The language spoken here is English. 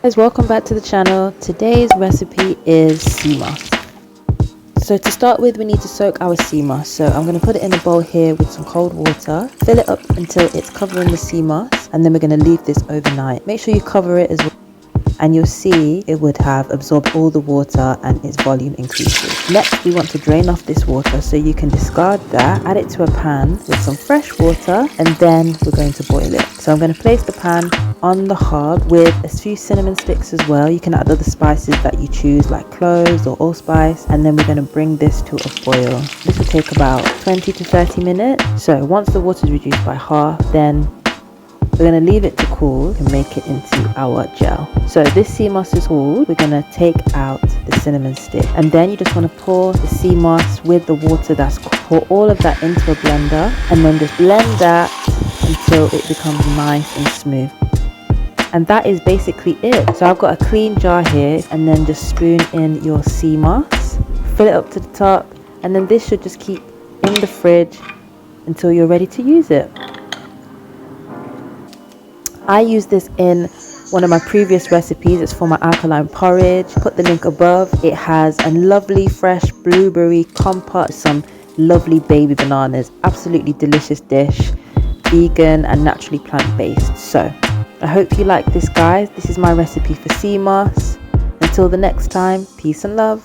Guys, welcome back to the channel. Today's recipe is Seamoss. So to start with, we need to soak our Seamoss. So I'm going to put it in a bowl here with some cold water, fill it up until it's covering the Seamoss, and then we're going to leave this overnight. Make sure you cover it as well, and you'll see it would have absorbed all the water and its volume increases. Next, we want to drain off this water, so you can discard that, add it to a pan with some fresh water, and then we're going to boil it. So I'm going to place the pan on the hob with a few cinnamon sticks as well. You can add other spices that you choose, like cloves or allspice, and then we're going to bring this to a boil. This will take about 20 to 30 minutes. So once the water is reduced by half, then we're going to leave it to cool and make it into our gel. So this Seamoss is cooled. We're going to take out the cinnamon stick, and then you just want to pour the Seamoss with the water that's cool. Pour all of that into a blender, and then just blend that until it becomes nice and smooth. And that is basically it. So I've got a clean jar here, and then just spoon in your Seamoss, fill it up to the top, and then this should just keep in the fridge until you're ready to use it. I use this in one of my previous recipes. It's for my alkaline porridge. Put the link above. It has a lovely fresh blueberry compote, some lovely baby bananas. Absolutely delicious dish, vegan and naturally plant-based. So I hope you like this, guys. This is my recipe for Seamoss. Until the next time, peace and love.